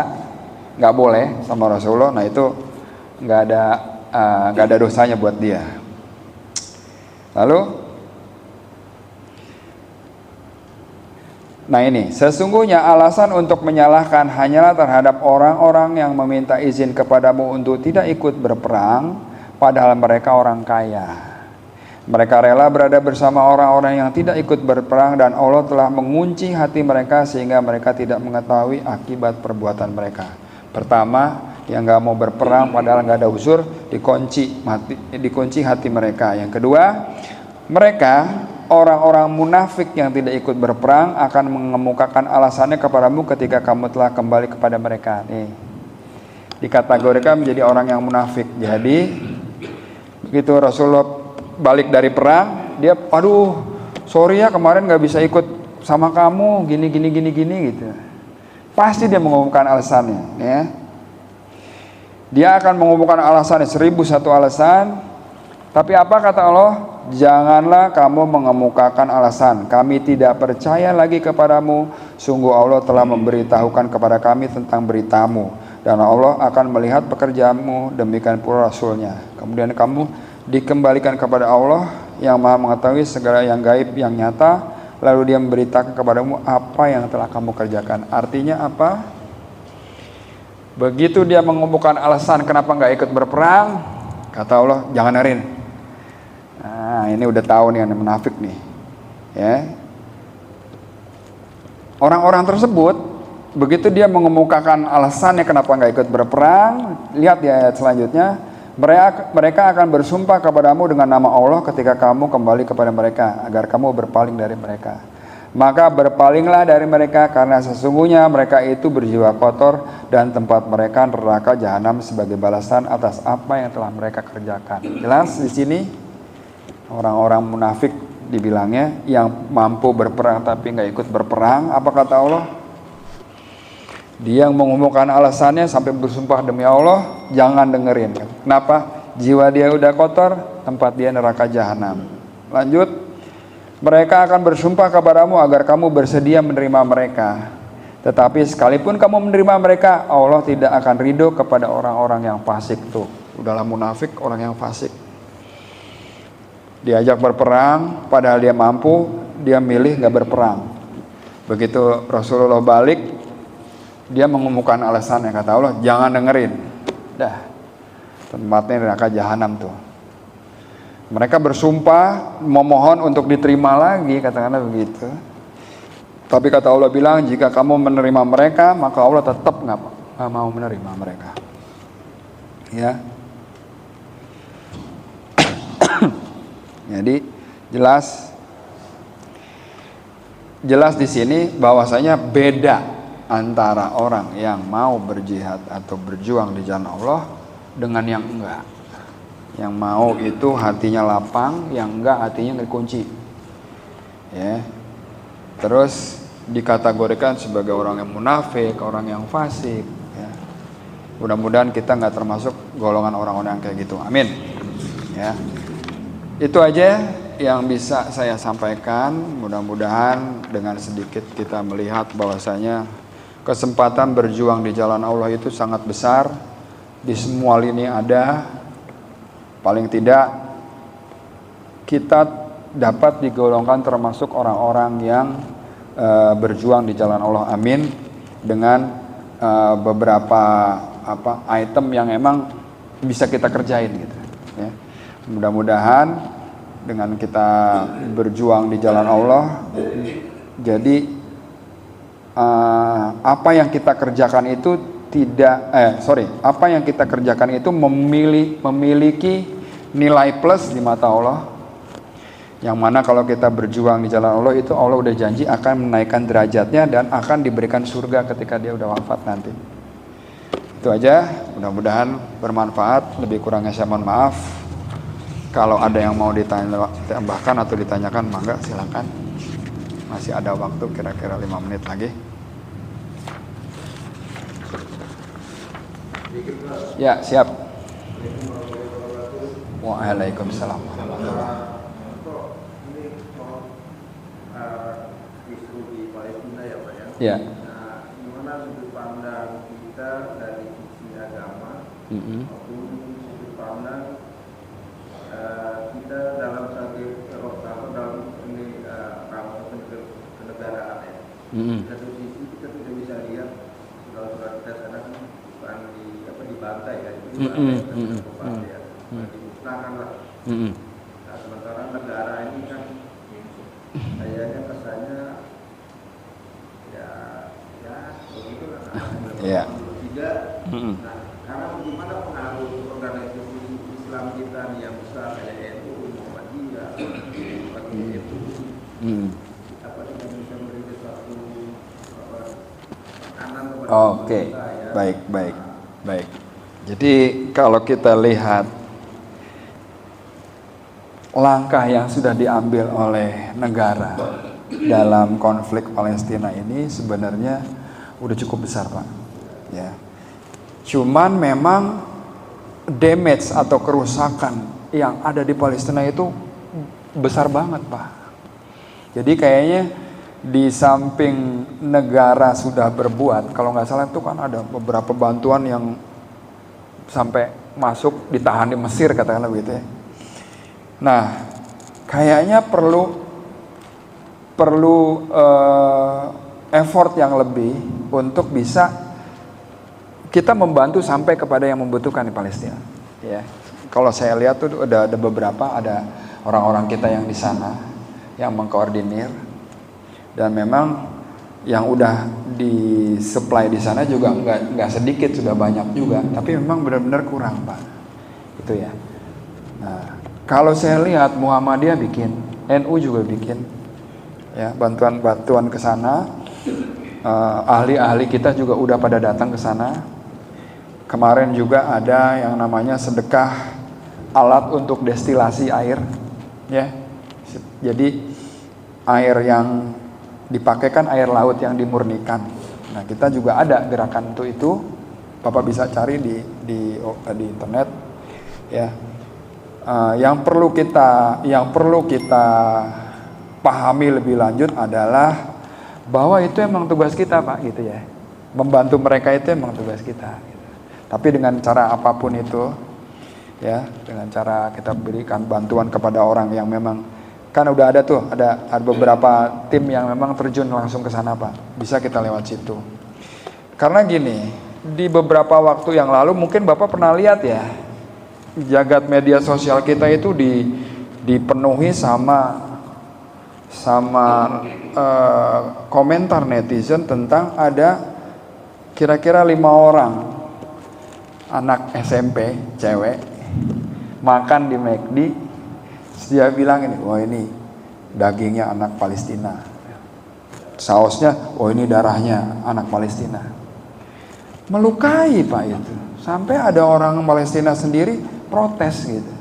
S1: nggak boleh sama Rasulullah. Nah itu nggak ada dosanya buat dia. Lalu, nah ini, sesungguhnya alasan untuk menyalahkan hanyalah terhadap orang-orang yang meminta izin kepadamu untuk tidak ikut berperang, padahal mereka orang kaya. Mereka rela berada bersama orang-orang yang tidak ikut berperang, dan Allah telah mengunci hati mereka sehingga mereka tidak mengetahui akibat perbuatan mereka. Pertama, yang gak mau berperang padahal gak ada uzur, dikunci hati mereka. Yang kedua, mereka orang-orang munafik yang tidak ikut berperang akan mengemukakan alasannya kepadamu ketika kamu telah kembali kepada mereka. Nih, dikategorikan menjadi orang yang munafik. Jadi begitu Rasulullah balik dari perang, dia, aduh sorry ya kemarin gak bisa ikut sama kamu, gini gitu. Pasti dia mengumumkan alasannya, ya. Dia akan mengumumkan alasannya 1001 alasan. Tapi apa kata Allah? Janganlah kamu mengemukakan alasan, kami tidak percaya lagi kepadamu. Sungguh Allah telah memberitahukan kepada kami tentang beritamu, dan Allah akan melihat pekerjaanmu, demikian pula Rasulnya. Kemudian kamu dikembalikan kepada Allah yang Maha mengetahui segala yang gaib yang nyata. lalu dia memberitakan kepadamu apa yang telah kamu kerjakan. Artinya apa? Begitu dia mengumpulkan alasan kenapa nggak ikut berperang, kata Allah, jangan dengerin. Nah, ini udah tahu nih yang munafik nih, ya. Orang-orang tersebut, begitu dia mengemukakan alasannya kenapa nggak ikut berperang, lihat di ayat selanjutnya, mereka akan bersumpah kepadamu dengan nama Allah ketika kamu kembali kepada mereka, agar kamu berpaling dari mereka. Maka berpalinglah dari mereka, karena sesungguhnya mereka itu berjiwa kotor dan tempat mereka neraka jahanam sebagai balasan atas apa yang telah mereka kerjakan. Jelas di sini orang-orang munafik dibilangnya yang mampu berperang tapi nggak ikut berperang. Apa kata Allah? Dia yang mengumumkan alasannya sampai bersumpah demi Allah, jangan dengerin. Kenapa? Jiwa dia udah kotor, tempat dia neraka jahanam. Lanjut. Mereka akan bersumpah kepadamu agar kamu bersedia menerima mereka. Tetapi sekalipun kamu menerima mereka, Allah tidak akan ridho kepada orang-orang yang fasik. Tuh, udahlah munafik, orang yang fasik. Diajak berperang, padahal dia mampu, dia milih gak berperang. Begitu Rasulullah balik, dia mengumumkan alasannya, kata Allah, jangan dengerin. Dah, tempatnya neraka jahanam tuh. Mereka bersumpah, memohon untuk diterima lagi, katakanlah begitu. Tapi kata Allah bilang, jika kamu menerima mereka, maka Allah tetap nggak mau menerima mereka. Ya. Jadi jelas di sini bahwasanya beda antara orang yang mau berjihad atau berjuang di jalan Allah dengan yang enggak. Yang mau itu hatinya lapang, yang enggak hatinya dikunci. Ya. Terus dikategorikan sebagai orang yang munafik, orang yang fasik. Ya. Mudah-mudahan kita nggak termasuk golongan orang-orang yang kayak gitu. Amin. Ya. Itu aja yang bisa saya sampaikan. Mudah-mudahan dengan sedikit kita melihat bahwasanya kesempatan berjuang di jalan Allah itu sangat besar. Di semua lini ada. Paling tidak kita dapat digolongkan termasuk orang-orang yang berjuang di jalan Allah. Amin. Dengan beberapa item yang emang bisa kita kerjain gitu. Ya. Mudah-mudahan dengan kita berjuang di jalan Allah, jadi apa yang kita kerjakan itu apa yang kita kerjakan itu memiliki nilai plus di mata Allah. Yang mana kalau kita berjuang di jalan Allah itu Allah udah janji akan menaikkan derajatnya dan akan diberikan surga ketika dia udah wafat nanti. Itu aja, mudah-mudahan bermanfaat. Lebih kurangnya saya mohon maaf. Kalau ada yang mau ditambahkan atau ditanyakan, mangga silakan. Masih ada waktu kira-kira 5 menit lagi. Ya, siap. Waalaikumsalam warahmatullahi wabarakatuh.
S2: Ini isu di Palestina ya Pak ya.
S1: Ya.
S2: Nah, gimana sudut pandang kita dari sisi agama maupun sudut pandang kita dalam dalam ini rangka kenegaraan ya. Satu sisi kita tidak bisa lihat saudara-saudara kita sana bukan dibantai kan, dimusnahkan lah. Nah, sementara negara ini kan kayaknya kesannya ya begitu lah.
S1: Ya.
S2: Tidak. Nah, karena bagaimana pengaruh organisasi Islam kita nih yang besar kayak NU, Muhammadiyah, apa kita bisa memberi sesuatu makanan kepada
S1: Oke.
S2: kita ya.
S1: Baik. Jadi kalau kita lihat langkah yang sudah diambil oleh negara dalam konflik Palestina ini sebenarnya udah cukup besar, Pak. Ya. Cuman memang damage atau kerusakan yang ada di Palestina itu besar banget, Pak. Jadi kayaknya di samping negara sudah berbuat, kalau nggak salah itu kan ada beberapa bantuan yang sampai masuk ditahan di Mesir, katakanlah begitu ya. Nah, kayaknya perlu perlu effort yang lebih untuk bisa kita membantu sampai kepada yang membutuhkan di Palestina. Ya, kalau saya lihat tuh ada beberapa, ada orang-orang kita yang di sana yang mengkoordinir, dan memang yang udah disuplai di sana juga nggak sedikit, sudah banyak juga, tapi memang benar-benar kurang, Pak. Itu ya. Nah, kalau saya lihat Muhammadiyah bikin, NU juga bikin, ya, bantuan ke sana. Ahli-ahli kita juga udah pada datang ke sana. Kemarin juga ada yang namanya sedekah alat untuk destilasi air, ya. Jadi air yang dipakai kan air laut yang dimurnikan. Nah, kita juga ada gerakan untuk itu. Bapak bisa cari di internet, ya. Yang perlu kita pahami lebih lanjut adalah bahwa itu emang tugas kita, Pak, gitu ya. Membantu mereka itu emang tugas kita. Gitu. Tapi dengan cara apapun itu, ya, dengan cara kita berikan bantuan kepada orang yang memang, kan udah ada tuh, ada beberapa tim yang memang terjun langsung ke sana, Pak. Bisa kita lewat situ. Karena gini, di beberapa waktu yang lalu mungkin Bapak pernah lihat ya, jagat media sosial kita itu dipenuhi sama komentar netizen tentang ada kira-kira 5 orang anak SMP cewek makan di McD. Dia bilang ini, wah ini dagingnya anak Palestina, sausnya, oh ini darahnya anak Palestina. Melukai, Pak, itu. Sampai ada orang Palestina sendiri protes gitu.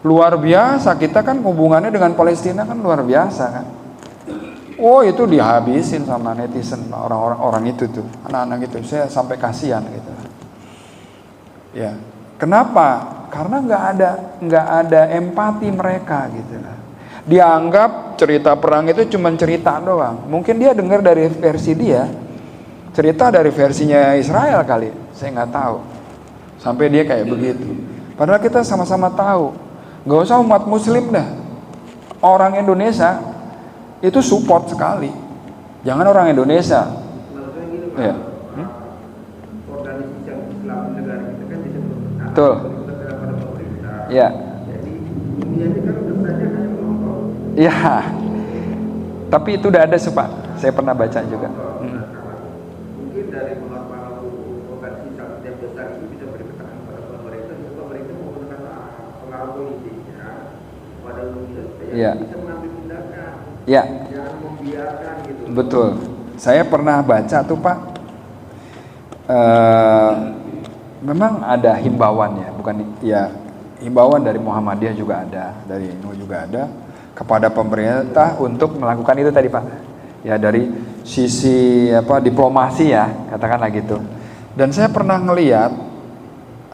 S1: Luar biasa, kita kan hubungannya dengan Palestina kan luar biasa kan. Oh, itu dihabisin sama netizen, orang itu tuh, anak-anak itu. Saya sampai kasihan gitu. Ya, kenapa? Karena nggak ada empati mereka gitu. Dianggap cerita perang itu cuma cerita doang. Mungkin dia dengar dari versi dia, cerita dari versinya Israel kali, saya nggak tahu. Sampai dia kayak begitu. Padahal kita sama-sama tahu. Nggak usah umat Muslim dah. Orang Indonesia itu support sekali. Jangan orang Indonesia. Ya.
S2: Organisasi yang Islam negara kita kan disebut
S1: Betul.
S2: pada pemerintah.
S1: Ya.
S2: Jadi dunia ini kan urusannya hanya menonton.
S1: Ya. Tapi itu udah ada sih, Pak. Saya pernah baca juga.
S2: Mungkin dari pengaruh organisasi yang besar ini bisa berkesan pada pemerintah, supaya pemerintah menggunakan pengaruh politiknya pada dunia supaya bisa mengambil tindakan.
S1: Ya.
S2: Jangan membiarkan gitu.
S1: Betul. Saya pernah baca tuh, Pak. Memang ada himbauan ya, bukan ya, himbauan dari Muhammadiyah juga ada, dari NU juga ada kepada pemerintah untuk melakukan itu tadi, Pak. Ya, dari sisi diplomasi ya, katakanlah gitu. Dan saya pernah ngeliat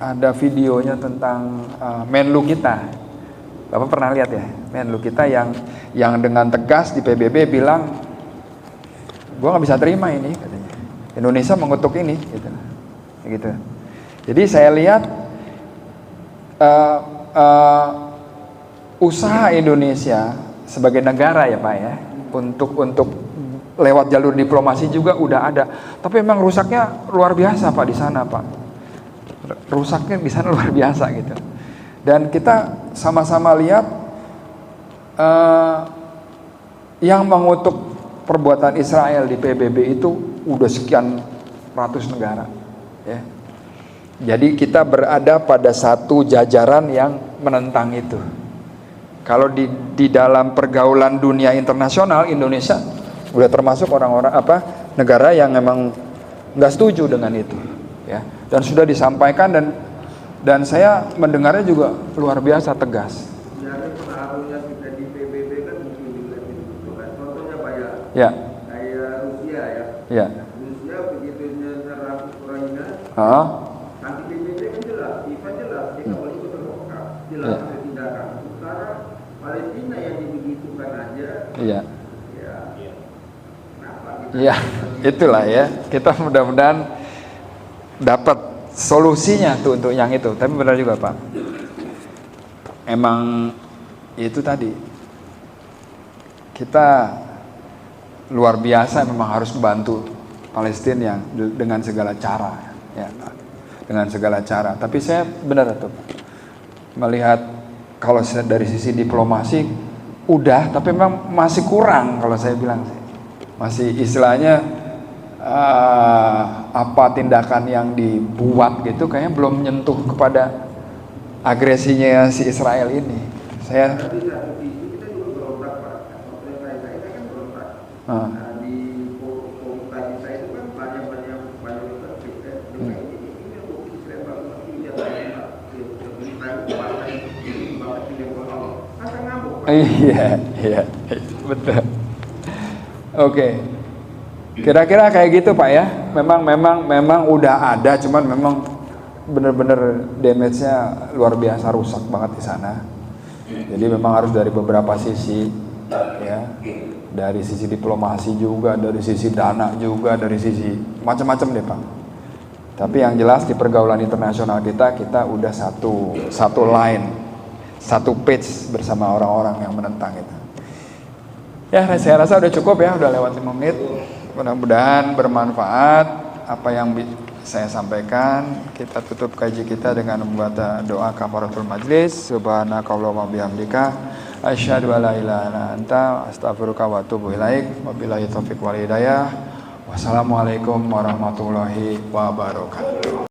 S1: ada videonya tentang Menlu kita. Bapak pernah lihat ya, Menlu kita yang dengan tegas di PBB bilang, gua nggak bisa terima ini, katanya. Indonesia mengutuk ini, gitu. Jadi saya lihat usaha Indonesia sebagai negara ya, Pak ya, untuk lewat jalur diplomasi juga udah ada. Tapi memang rusaknya luar biasa, Pak, di sana, Pak. Rusaknya di sana luar biasa gitu. Dan kita sama-sama lihat yang mengutuk perbuatan Israel di PBB itu udah sekian ratus negara, ya. Jadi kita berada pada satu jajaran yang menentang itu. Kalau di dalam pergaulan dunia internasional, Indonesia udah termasuk orang-orang negara yang memang nggak setuju dengan itu, ya. Dan sudah disampaikan dan saya mendengarnya juga luar biasa tegas.
S2: Jadi pengaruhnya kita di PBB kan mungkin juga gitu kan. Contohnya Pak ya.
S1: Ya.
S2: Kayak Rusia ya.
S1: Ya.
S2: Rusia begitu nyerang Ukraina. Nanti PBB kan jelas, FIFA jelas, dia nggak boleh ikut terbuka, jelas ada tindakan. Sekarang Palestina yang dibegitukan aja.
S1: Iya.
S2: Ya. Kenapa?
S1: Iya, itulah ya. Kita mudah-mudahan dapat solusinya tuh untuk yang itu. Tapi benar juga, Pak. Emang itu tadi kita luar biasa memang harus membantu Palestina yang dengan segala cara, ya, dengan segala cara. Tapi saya benar tuh melihat kalau dari sisi diplomasi udah, tapi memang masih kurang kalau saya bilang sih. Masih istilahnya apa tindakan yang dibuat gitu kayaknya belum menyentuh kepada agresinya si Israel ini. Saya
S2: Tapi satu sisi kita juga berontak, Pak. Seperti saya kan berontak. Nah, di komunikasi saya itu kan banyak konflik kan. Ini bukti Israel banget tidak lain, Pak. Israel kuasa ini banget tidak bohong. Masa ngambuk, Pak?
S1: Iya, betul. Oke. Kira-kira kayak gitu Pak ya. Memang udah ada, cuman memang bener-bener damage-nya luar biasa, rusak banget di sana. Jadi memang harus dari beberapa sisi, ya, dari sisi diplomasi juga, dari sisi dana juga, dari sisi macam-macam deh Pak. Tapi yang jelas di pergaulan internasional kita udah satu line, satu page bersama orang-orang yang menentang itu. Ya, saya rasa udah cukup ya, udah lewat 5 menit. Mudah-mudahan bermanfaat apa yang saya sampaikan. Kita tutup kaji kita dengan membaca doa kafaratul majlis. Subhanakallahumma bihamdika asyhadu an la ilaha illa anta astaghfiruka wa atubu ilaik. Wabillahi taufiq wal hidayah. Wassalamualaikum warahmatullahi wabarakatuh.